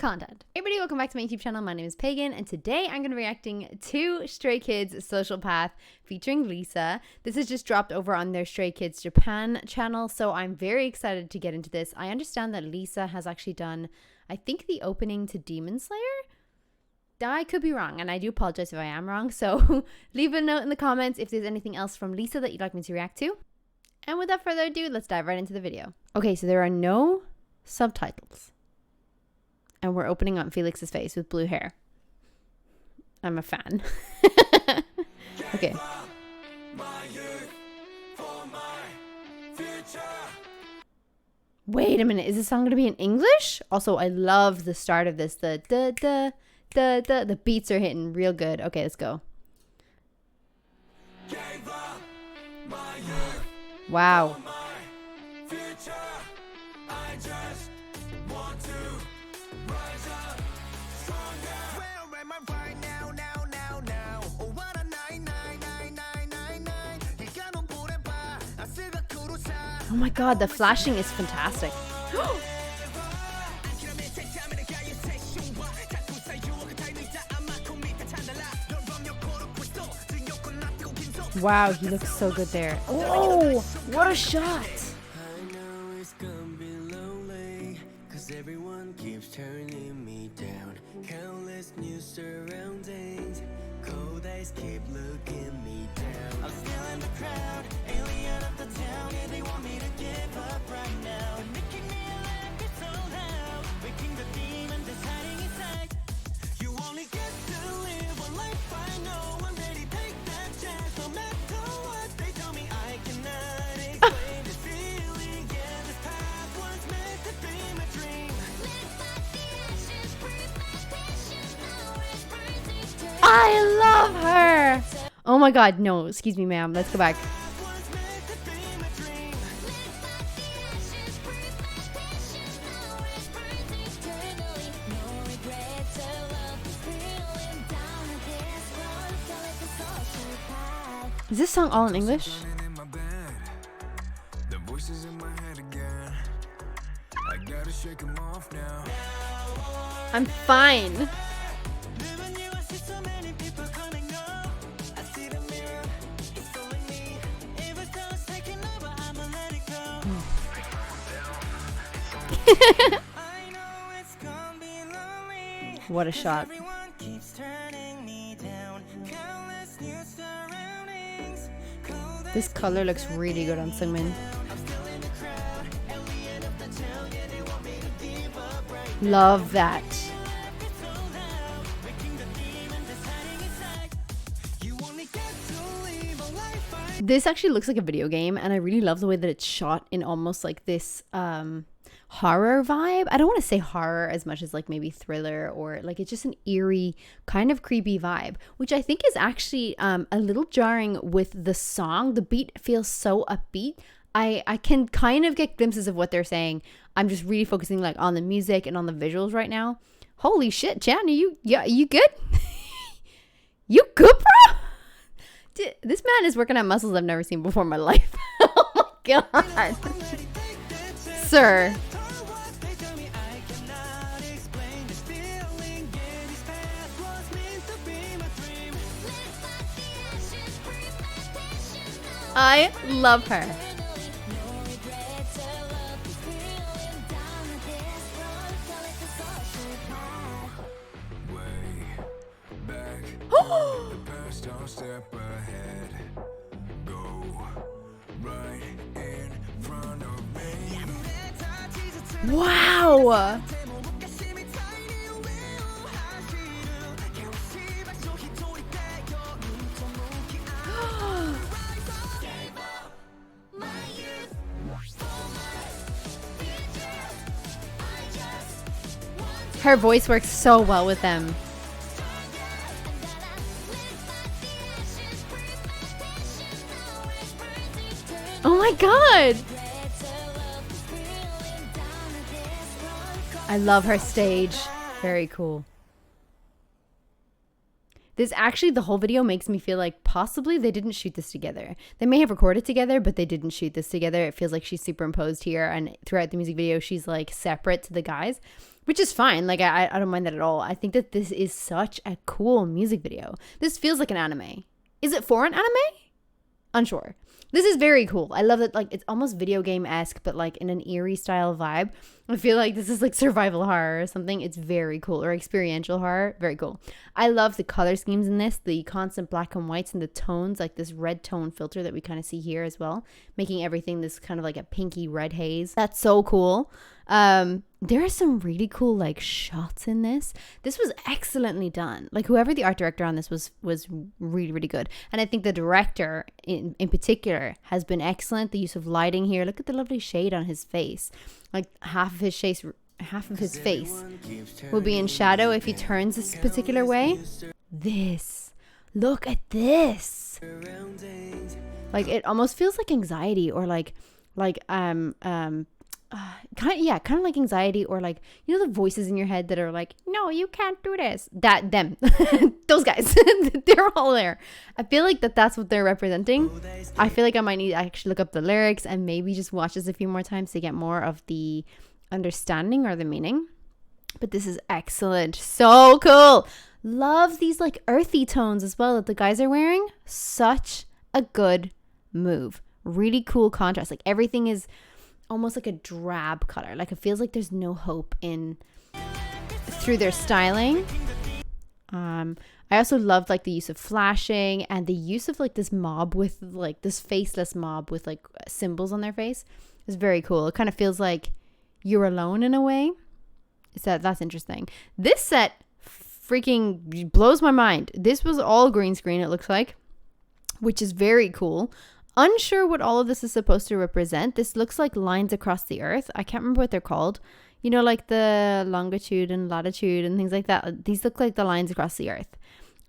content. Hey everybody, welcome back to my YouTube channel. My name is Pagan, and today I'm going to be reacting to Stray Kids Social Path featuring LiSA. This is just dropped over on their Stray Kids Japan channel, so I'm very excited to get into this. I understand that LiSA has actually done, I think, the opening to Demon Slayer? I could be wrong, and I do apologize if I am wrong, so leave a note in the comments if there's anything else from LiSA that you'd like me to react to. And without further ado, let's dive right into the video. Okay, so there are no subtitles. And we're opening up Felix's face with blue hair. I'm a fan. Okay. Wait a minute, is this song gonna be in English? Also, I love the start of this. The beats are hitting real good. Okay, let's go. Wow. Oh my god, the flashing is fantastic. Wow, he looks so good there. Oh, what a shot. I know it's gonna be lonely, 'cause everyone keeps turning me down. Countless new surroundings, cold eyes keep looking me down. I'm still in the crowd, alien of the town, and they want me to give up right now. Making me laugh, it's so loud, waking the demon that's hiding inside. You only get to live one life, I know. I'm ready, take that chance, no matter what they tell me. I cannot explain this feeling. Yeah, this path was meant to be my dream. I love her. Oh my god, no, excuse me, ma'am. Let's go back. Is this song all in English? The voices in my head again. I gotta shake them off now. I'm fine. What a shot. This color looks really good on Sungmin. Love that. This actually looks like a video game, and I really love the way that it's shot in almost like this horror vibe. I don't want to say horror as much as like maybe thriller, or like it's just an eerie kind of creepy vibe, which I think is actually a little jarring with the song. The beat feels so upbeat. I can kind of get glimpses of what they're saying. I'm just really focusing like on the music and on the visuals right now. Holy shit, Chan, you good? You good, bro? This man is working on muscles I've never seen before in my life. Oh my god. Sir. I love her. Wow. Her voice works so well with them. Oh my god! I love her stage. Very cool. This actually, the whole video makes me feel like possibly they didn't shoot this together. They may have recorded together, but they didn't shoot this together. It feels like she's superimposed here, and throughout the music video, she's like separate to the guys, which is fine. Like, I don't mind that at all. I think that this is such a cool music video. This feels like an anime. Is it for an anime? Unsure. This is very cool. I love that, like, it's almost video game-esque, but like in an eerie style vibe. I feel like this is like survival horror or something. It's very cool. Or experiential horror. Very cool. I love the color schemes in this, the constant black and whites and the tones, like this red tone filter that we kind of see here as well, making everything this kind of like a pinky red haze. That's so cool. There are some really cool like shots in this. This was excellently done. Like, whoever the art director on this was really, really good. And I think the director in particular has been excellent. The use of lighting here. Look at the lovely shade on his face. Like, half of his face will be in shadow if he turns this particular way. This. Look at this. Like, it almost feels like anxiety, or kind of like anxiety, or like, you know, the voices in your head that are like, no, you can't do this. Them those guys. They're all there. I feel like that's what they're representing. I feel like I might need to actually look up the lyrics and maybe just watch this a few more times to get more of the understanding or the meaning. But this is excellent. So cool. Love these like earthy tones as well that the guys are wearing. Such a good move. Really cool contrast. Like, everything is almost like a drab color. Like, it feels like there's no hope through their styling. I also loved like the use of flashing and the use of like this mob with like this faceless mob with like symbols on their face. It's very cool. It kind of feels like you're alone in a way. That's interesting. This set freaking blows my mind. This was all green screen, it looks like, which is very cool. Unsure what all of this is supposed to represent. This looks like lines across the earth. I can't remember what they're called. You know, like the longitude and latitude and things like that. These look like the lines across the earth.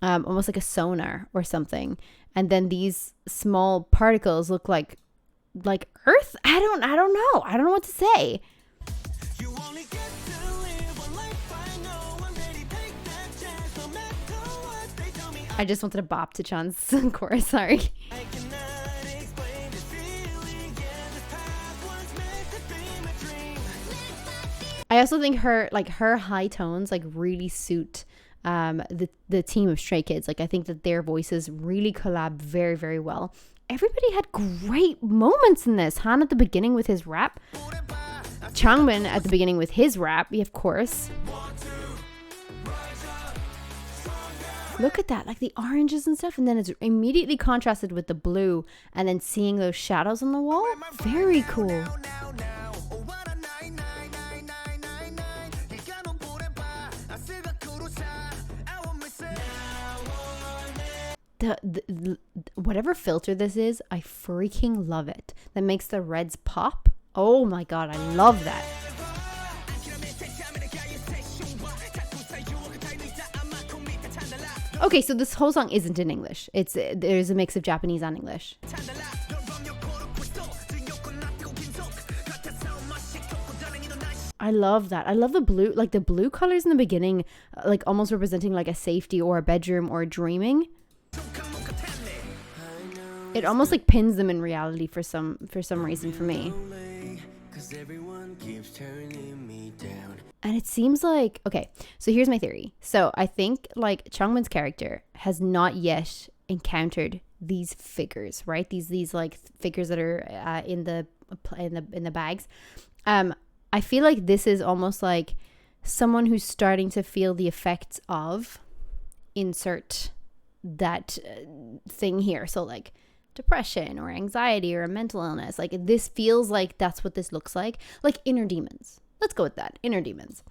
Almost like a sonar or something. And then these small particles look like earth. I don't know. I don't know what to say. I just wanted to bop to Chan's chorus, sorry. I also think her high tones like really suit the team of Stray Kids. Like, I think that their voices really collab very, very well. Everybody had great moments in this. Han at the beginning with his rap. Changmin at the beginning with his rap, of course. Look at that, like the oranges and stuff, and then it's immediately contrasted with the blue, and then seeing those shadows on the wall. Very cool. The whatever filter this is, I freaking love it. That makes the reds pop. Oh my god, I love that. Okay, so this whole song isn't in English. There's a mix of Japanese and English. I love that. I love the blue, like the blue colors in the beginning, like almost representing like a safety or a bedroom or dreaming. It almost like pins them in reality for some reason for me. And it seems like, okay, so here's my theory. So I think like Changmin's character has not yet encountered these figures, right? These like figures that are in the bags. I feel like this is almost like someone who's starting to feel the effects of insert that thing here. So like depression or anxiety or a mental illness. Like, this feels like that's what this looks like inner demons. Let's go with that. Inner demons.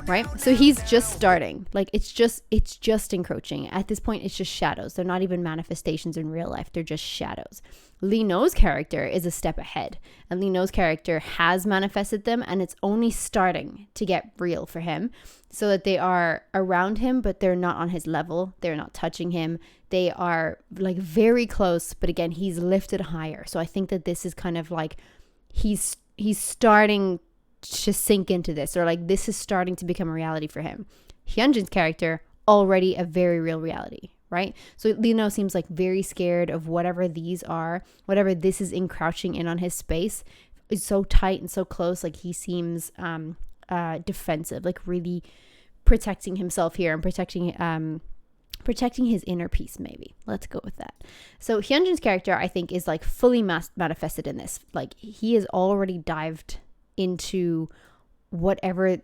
Right? So he's just starting. Like, it's just encroaching. At this point, it's just shadows. They're not even manifestations in real life. They're just shadows. Lee No's character is a step ahead. And Lee No's character has manifested them, and it's only starting to get real for him. So that they are around him, but they're not on his level. They're not touching him. They are like very close, but again, he's lifted higher. So I think that this is kind of like he's starting to sink into this, or like this is starting to become a reality for him. Hyunjin's character already a very real reality, right? So Lino seems like very scared of whatever these are, whatever this is encroaching in on his space. Is so tight and so close. Like he seems defensive, like really protecting himself here and protecting his inner peace. Maybe let's go with that. So Hyunjin's character, I think, is like fully manifested in this. Like he has already dived into whatever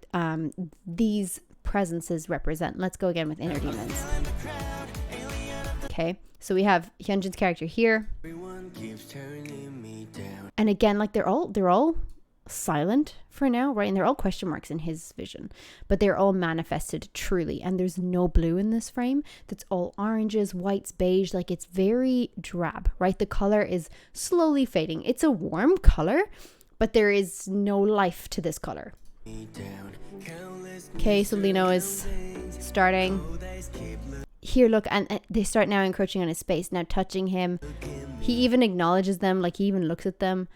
these presences represent. Let's go again with inner demons. Okay, so we have Hyunjin's character here, and again, like they're all silent for now, right? And they're all question marks in his vision, but they're all manifested truly. And there's no blue in this frame. That's all oranges, whites, beige. Like it's very drab, right? The color is slowly fading. It's a warm color, but there is no life to this color. Okay, so Lino is starting here. Look, and they start now encroaching on his space, now touching him. He even acknowledges them, like he even looks at them.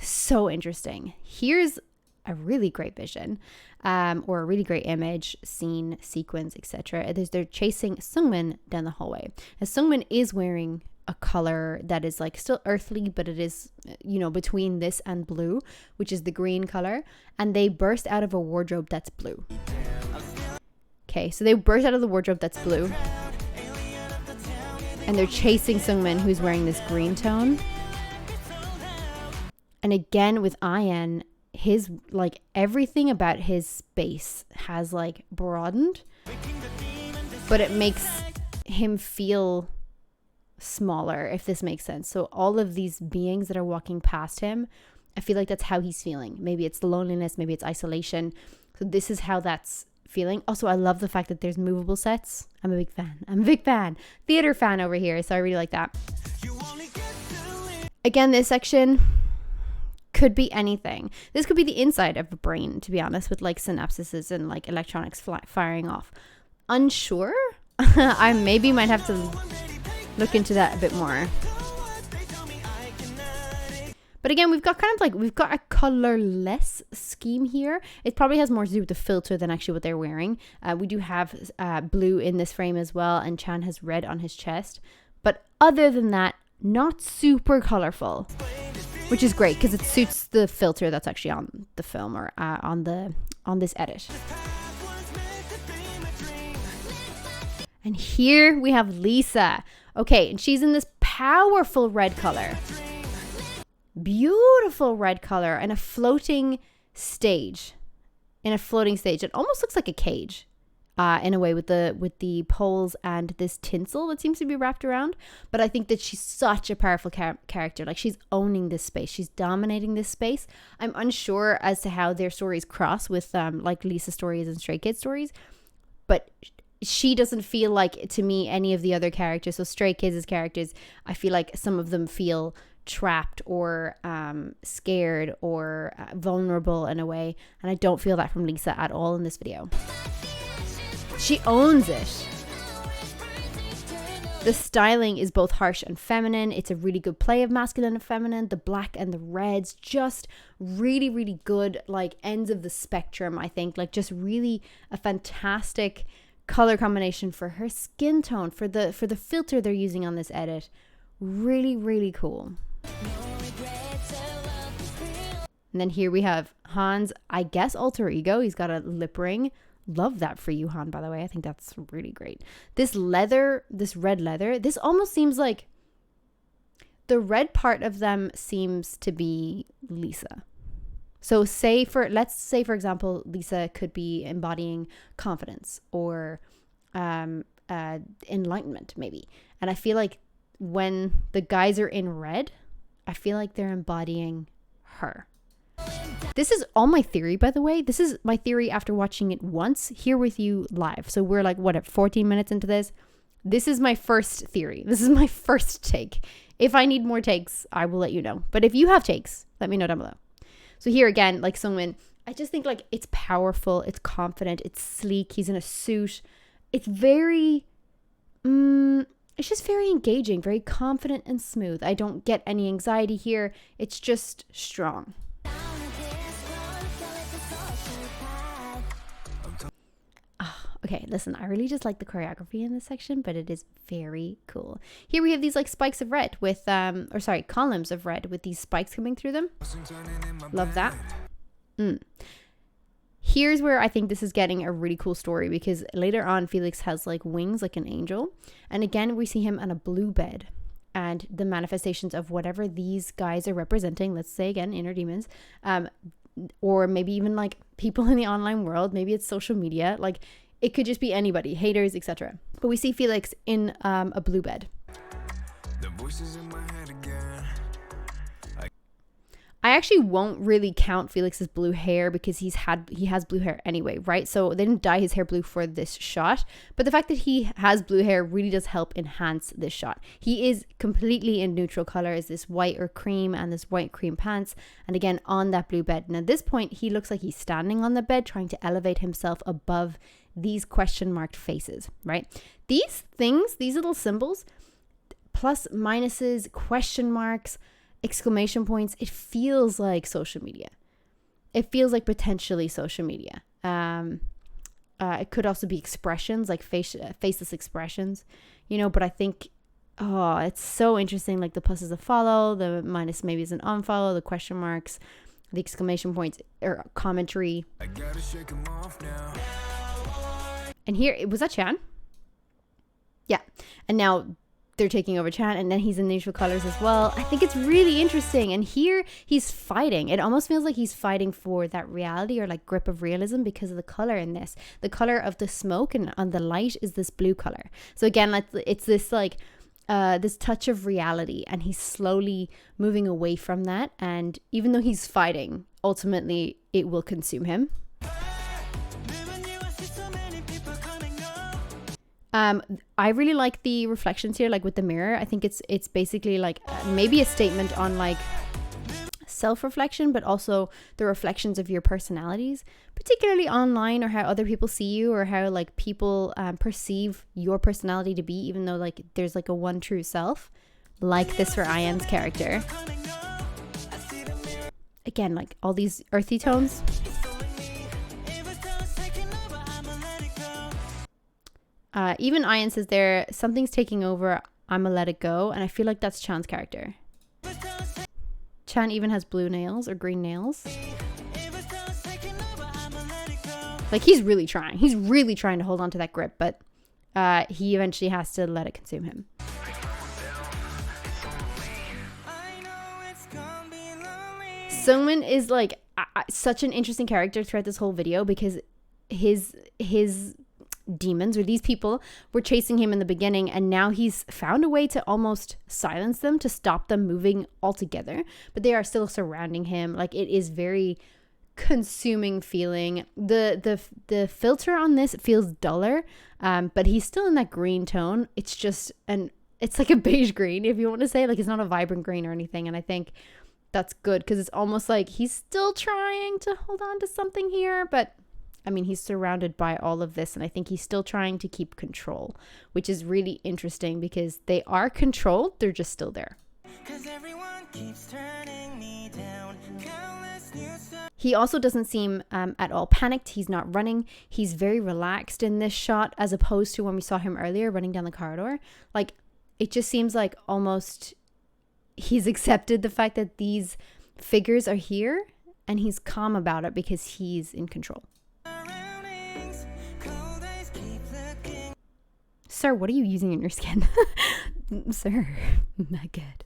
So interesting. Here's a really great vision, or a really great image, scene, sequence, etc. They're chasing Sungmin down the hallway. As Sungmin is wearing a color that is like still earthly, but it is, you know, between this and blue, which is the green color, and they burst out of a wardrobe that's blue. Okay, so they burst out of the wardrobe that's blue, and they're chasing Sungmin, who's wearing this green tone. And again with Ian, his like everything about his space has like broadened, but it makes him feel smaller, if this makes sense. So all of these beings that are walking past him, I feel like that's how he's feeling. Maybe it's loneliness, maybe it's isolation. So this is how that's feeling. Also, I love the fact that there's movable sets. I'm a big fan. Theater fan over here, so I really like that. Again, this section could be anything. This could be the inside of a brain, to be honest, with like synapses and like electronics firing off. Unsure. I maybe might have to look into that a bit more. But again, we've got a colorless scheme here. It probably has more to do with the filter than actually what they're wearing. We do have blue in this frame as well, and Chan has red on his chest. But other than that, not super colorful, which is great because it suits the filter that's actually on the film, or on this edit. And here we have LiSA. Okay, and she's in this powerful red color. Beautiful red color, and a floating stage. It almost looks like a cage, in a way, with the poles and this tinsel that seems to be wrapped around. But I think that she's such a powerful character. Like, she's owning this space. She's dominating this space. I'm unsure as to how their stories cross with like LiSA stories and Stray Kids stories, but she doesn't feel like, to me, any of the other characters. So Stray Kids' characters, I feel like some of them feel trapped or scared or vulnerable in a way, and I don't feel that from LiSA at all in this video. She owns it. The styling is both harsh and feminine. It's a really good play of masculine and feminine. The black and the reds, just really, really good, like ends of the spectrum, I think. Like, just really a fantastic color combination for her skin tone, for the filter they're using on this edit. Really, really cool. And then here we have Han's, I guess, alter ego. He's got a lip ring. Love that for you, Han, by the way. I think that's really great. This leather, this red leather, this almost seems like the red part of them seems to be LiSA. So let's say, for example, LiSA could be embodying confidence or enlightenment, maybe. And I feel like when the guys are in red, I feel like they're embodying her. This is all my theory, by the way. This is my theory after watching it once here with you live. So we're like, 14 minutes into this? This is my first theory. This is my first take. If I need more takes, I will let you know. But if you have takes, let me know down below. So here again, like Sungmin, I just think like it's powerful, it's confident, it's sleek. He's in a suit. It's very, it's just very engaging, very confident and smooth. I don't get any anxiety here. It's just strong. Okay, listen, I really just like the choreography in this section, but it is very cool. Here we have these like spikes of red with, columns of red with these spikes coming through them. Love that. Here's where I think this is getting a really cool story, because later on Felix has like wings like an angel. And again, we see him on a blue bed, and the manifestations of whatever these guys are representing, let's say again, inner demons, or maybe even like people in the online world, maybe it's social media, like it could just be anybody, haters, etc. But we see Felix in a blue bed. The voices in my head again. I actually won't really count Felix's blue hair because he has blue hair anyway, right? So they didn't dye his hair blue for this shot, but the fact that he has blue hair really does help enhance this shot. He is completely in neutral colors, this white or cream and this white cream pants, and again on that blue bed. And at this point, he looks like he's standing on the bed trying to elevate himself above these question marked faces, right? These things, these little symbols, plus, minuses, question marks, exclamation points, it feels like social media. It feels like potentially social media. It could also be expressions, like faceless expressions, but I think, it's so interesting. Like the plus is a follow, the minus maybe is an unfollow, the question marks, the exclamation points or commentary. I gotta shake 'em off now. And here, was that Chan? Yeah. And now they're taking over Chan, and then he's in neutral colors as well. I think it's really interesting. And here he's fighting. It almost feels like he's fighting for that reality or like grip of realism because of the color in this. The color of the smoke and on the light is this blue color. So again, it's this like this touch of reality, and he's slowly moving away from that. And even though he's fighting, ultimately it will consume him. I really like the reflections here, like with the mirror. I think it's basically like maybe a statement on like self-reflection, but also the reflections of your personalities, particularly online, or how other people see you, or how like people perceive your personality to be, even though like there's like a one true self, like this for Ian's character. Again, like all these earthy tones. Even Ian says there, something's taking over, I'ma let it go. And I feel like that's Chan's character. Chan even has blue nails or green nails. Like he's really trying. He's really trying to hold on to that grip, but he eventually has to let it consume him. Sungmin is like such an interesting character throughout this whole video, because his demons, or these people, were chasing him in the beginning, and now he's found a way to almost silence them, to stop them moving altogether, but they are still surrounding him. Like it is very consuming feeling. The filter on this feels duller, but he's still in that green tone. It's just it's like a beige green, if you want to say. Like it's not a vibrant green or anything, and I think that's good, because it's almost like he's still trying to hold on to something here, but I mean, he's surrounded by all of this, and I think he's still trying to keep control, which is really interesting because they are controlled, they're just still there. He also doesn't seem at all panicked. He's not running. He's very relaxed in this shot, as opposed to when we saw him earlier running down the corridor. Like, it just seems like almost he's accepted the fact that these figures are here, and he's calm about it because he's in control. Sir, what are you using in your skin? Sir, not good.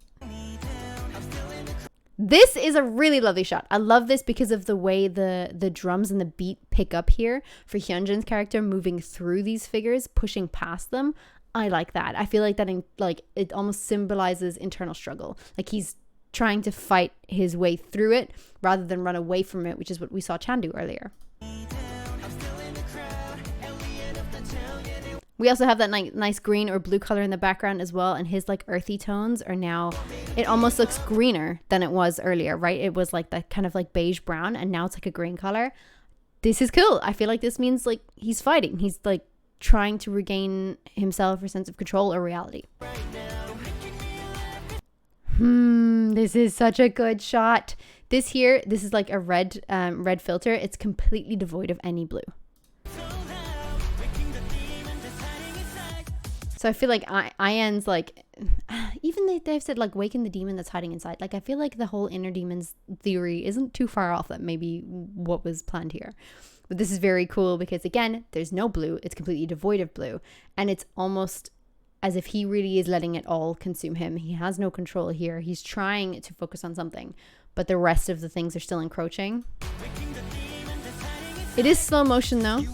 This is a really lovely shot. I love this because of the way the drums and the beat pick up here for Hyunjin's character moving through these figures, pushing past them. I like that. I feel like that it almost symbolizes internal struggle. Like he's trying to fight his way through it rather than run away from it, which is what we saw Chan do earlier. We also have that nice green or blue color in the background as well, and his like earthy tones are now, it almost looks greener than it was earlier, right? It was like that kind of like beige brown, and now it's like a green color. This is cool. I feel like this means like he's fighting. He's like trying to regain himself or sense of control or reality. This is such a good shot. This is like a red filter. It's completely devoid of any blue. So I feel like Ian's like, even they've said like waken the demon that's hiding inside. Like I feel like the whole inner demons theory isn't too far off that maybe what was planned here. But this is very cool because again, there's no blue. It's completely devoid of blue. And it's almost as if he really is letting it all consume him. He has no control here. He's trying to focus on something, but the rest of the things are still encroaching. It is slow motion though.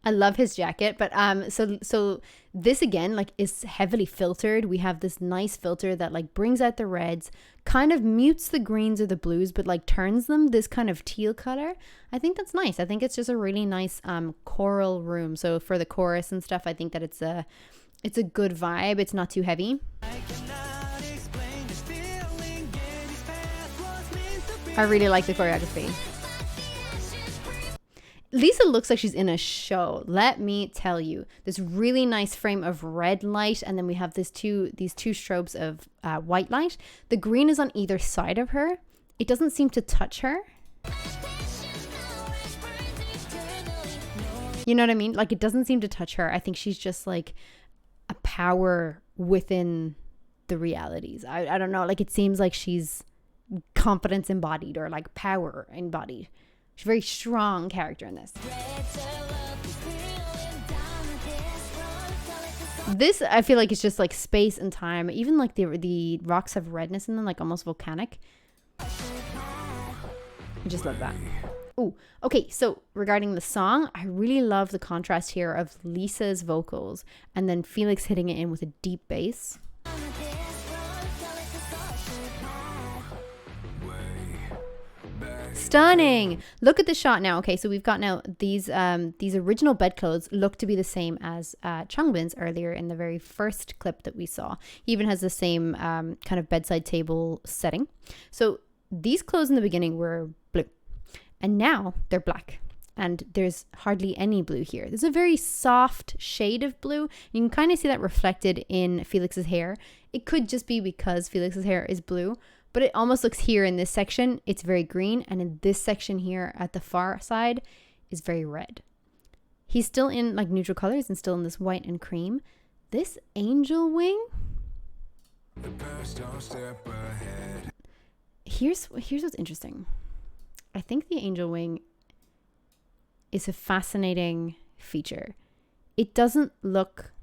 I love his jacket, but so this again like is heavily filtered. We have this nice filter that like brings out the reds, kind of mutes the greens or the blues, but like turns them this kind of teal color. I think that's nice. I think it's just a really nice choral room. So for the chorus and stuff, I think that it's a good vibe. It's not too heavy. I really like the choreography. LiSA looks like she's in a show. Let me tell you, this really nice frame of red light, and then we have these two strobes of white light. The green is on either side of her. It doesn't seem to touch her. You know what I mean? Like it doesn't seem to touch her. I think she's just like a power within the realities. I don't know. Like it seems like she's confidence embodied or like power embodied. She's a very strong character in this. This, I feel like it's just like space and time. Even like the rocks have redness in them, like almost volcanic. I just love that. Oh, okay. So regarding the song, I really love the contrast here of LiSA's vocals and then Felix hitting it in with a deep bass. Stunning. Look at the shot now. Okay, so we've got now these original bedclothes look to be the same as Changbin's earlier in the very first clip that we saw. He even has the same kind of bedside table setting. So these clothes in the beginning were blue, and now they're black. And there's hardly any blue here. There's a very soft shade of blue. You can kind of see that reflected in Felix's hair. It could just be because Felix's hair is blue, but it almost looks here in this section, it's very green. And in this section here at the far side is very red. He's still in like neutral colors and still in this white and cream. This angel wing. Here's what's interesting. I think the angel wing is a fascinating feature. It doesn't look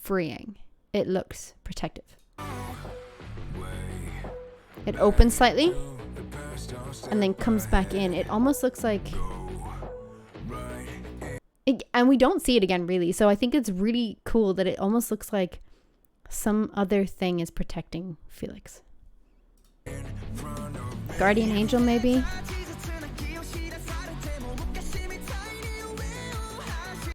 freeing. It looks protective. It opens slightly and then comes back in. It almost looks like and we don't see it again really. So I think it's really cool that it almost looks like some other thing is protecting Felix. Guardian angel maybe.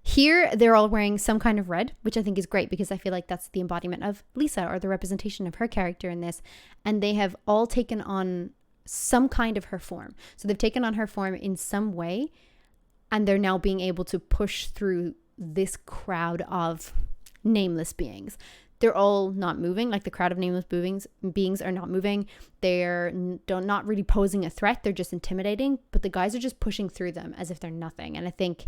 Here, they're all wearing some kind of red, which I think is great because I feel like that's the embodiment of LiSA or the representation of her character in this. And they have all taken on some kind of her form. So they've taken on her form in some way, and they're now being able to push through this crowd of nameless beings. They're all not moving, like the crowd of nameless beings are not moving. They're not really posing a threat. They're just intimidating, but the guys are just pushing through them as if they're nothing. And I think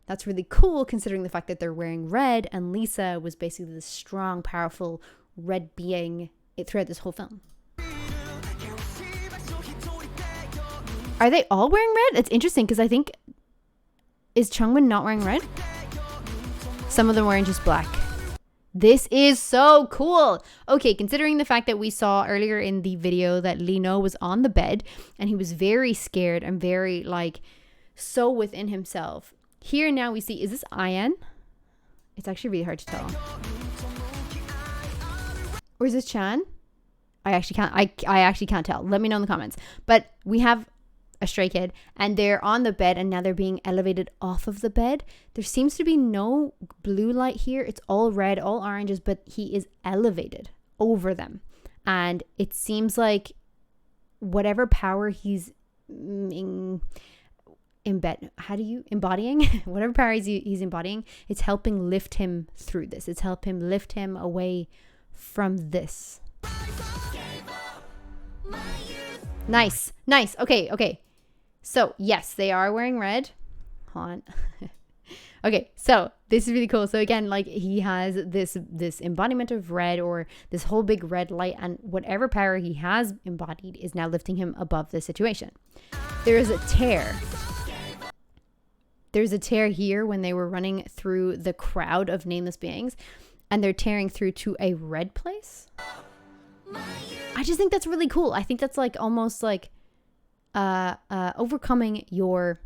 that's really cool considering the fact that they're wearing red and LiSA was basically this strong, powerful red being throughout this whole film. Are they all wearing red? It's interesting because I think, is Changbin not wearing red? Some of them wearing just black. This is so cool. Okay, considering the fact that we saw earlier in the video that Lino was on the bed and he was very scared and very like so within himself. Here now we see, is this Ian? It's actually really hard to tell. Or is this Chan? I actually can't tell. Let me know in the comments. But we have a stray kid and they're on the bed and now they're being elevated off of the bed. There seems to be no blue light here. It's all red, all oranges, but he is elevated over them. And it seems like whatever power he's embodying whatever power he's embodying, it's helping lift him through this. It's helping him lift him away from this. Nice. Okay. So yes, they are wearing red. Hold on. Okay, so this is really cool. So again, like he has this embodiment of red, or this whole big red light, and whatever power he has embodied is now lifting him above the situation. There is a tear. There's a tear here when they were running through the crowd of nameless beings, and they're tearing through to a red place. I just think that's really cool. I think that's like almost like overcoming your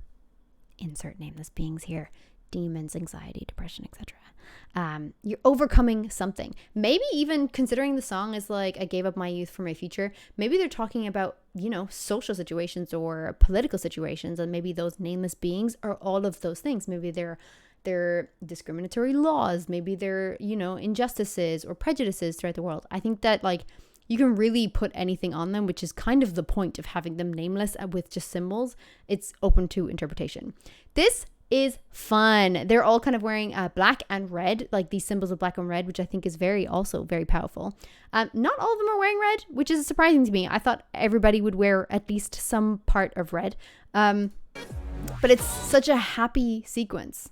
insert nameless beings here. Demons, anxiety, depression, etc. You're overcoming something. Maybe even considering the song is like, I gave up my youth for my future. Maybe they're talking about, you know, social situations or political situations, and maybe those nameless beings are all of those things. Maybe they're discriminatory laws. Maybe they're, you know, injustices or prejudices throughout the world. I think that like you can really put anything on them, which is kind of the point of having them nameless with just symbols. It's open to interpretation. This is fun. They're all kind of wearing black and red, like these symbols of black and red, which I think is also very powerful. Not all of them are wearing red, which is surprising to me. I thought everybody would wear at least some part of red. But it's such a happy sequence.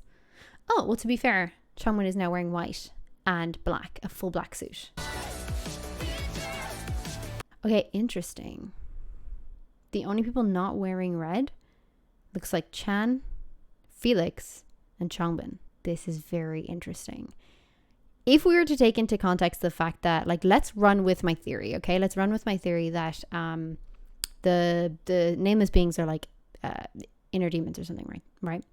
Oh, well, to be fair, Changmin is now wearing white and black, a full black suit. Okay, interesting. The only people not wearing red looks like Chan, Felix, and Changbin. This is very interesting. If we were to take into context the fact that, like, let's run with my theory, okay? Let's run with my theory that the nameless beings are like inner demons or something, right?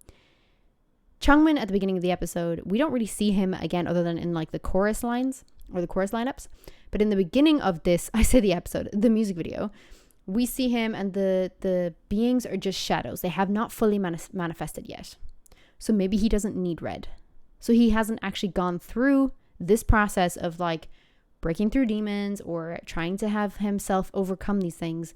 Changmin at the beginning of the episode, we don't really see him again other than in like the chorus lines or the chorus lineups. But in the beginning of this, I say the episode, the music video, we see him and the beings are just shadows. They have not fully manifested yet. So maybe he doesn't need red. So he hasn't actually gone through this process of like breaking through demons or trying to have himself overcome these things.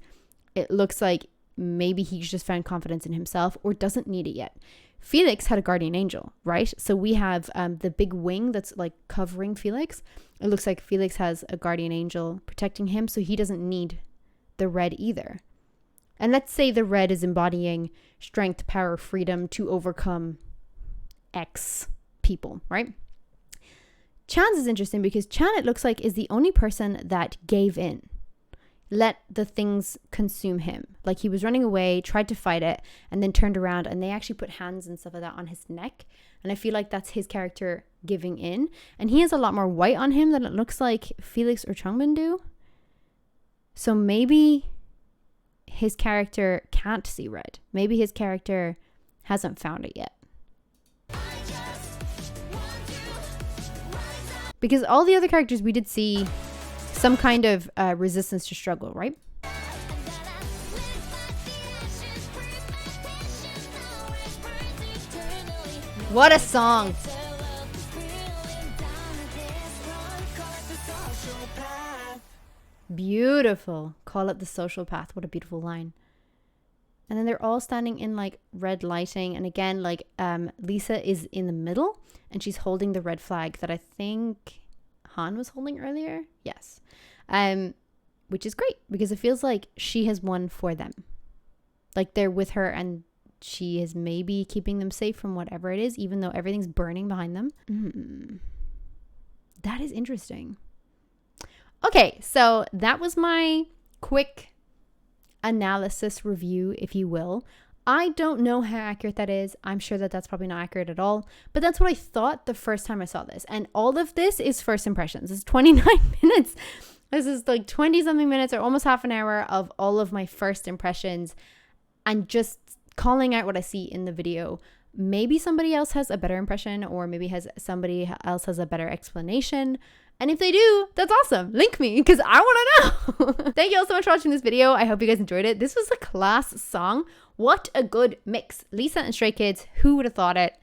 It looks like maybe he's just found confidence in himself or doesn't need it yet. Felix had a guardian angel, right? So we have the big wing that's like covering Felix. It looks like Felix has a guardian angel protecting him, so he doesn't need the red either. And let's say the red is embodying strength, power, freedom to overcome X people, right? Chan's is interesting because Chan, it looks like, is the only person that gave in. Let the things consume him. Like he was running away, tried to fight it, and then turned around, and they actually put hands and stuff like that on his neck. And I feel like that's his character giving in. And he has a lot more white on him than it looks like Felix or Changbin do. So maybe his character can't see red. Maybe his character hasn't found it yet. Because all the other characters, we did see some kind of resistance to struggle, right? What a song! Beautiful. Call it the social path. What a beautiful line. And then they're all standing in like red lighting. And again, like LiSA is in the middle and she's holding the red flag that I think Han was holding earlier. Yes. Which is great because it feels like she has won for them. Like they're with her and she is maybe keeping them safe from whatever it is, even though everything's burning behind them. That is interesting. Okay, so that was my quick analysis review, if you will. I don't know how accurate that is. I'm sure that that's probably not accurate at all. But that's what I thought the first time I saw this. And all of this is first impressions. It's 29 minutes. This is like 20 something minutes or almost half an hour of all of my first impressions and just calling out what I see in the video. Maybe somebody else has a better impression, or maybe somebody else has a better explanation. And if they do, that's awesome. Link me because I want to know. Thank you all so much for watching this video. I hope you guys enjoyed it. This was a class song. What a good mix. LiSA and Stray Kids. Who would have thought it?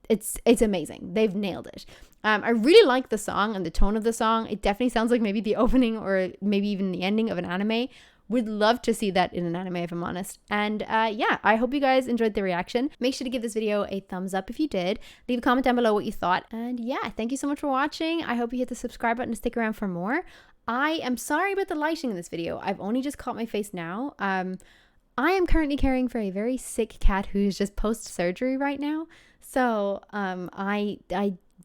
It's amazing. They've nailed it. I really like the song and the tone of the song. It definitely sounds like maybe the opening or maybe even the ending of an anime. Would love to see that in an anime if I'm honest. And yeah, I hope you guys enjoyed the reaction. Make sure to give this video a thumbs up if you did. Leave a comment down below what you thought. And yeah, thank you so much for watching. I hope you hit the subscribe button to stick around for more. I am sorry about the lighting in this video. I've only just caught my face now. I am currently caring for a very sick cat who's just post surgery right now. So I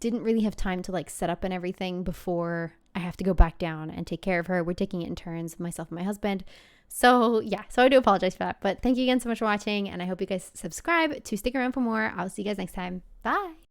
didn't really have time to like set up and everything before I have to go back down and take care of her. We're taking it in turns, myself and my husband. So yeah, so I do apologize for that. But thank you again so much for watching, and I hope you guys subscribe to stick around for more. I'll see you guys next time. Bye.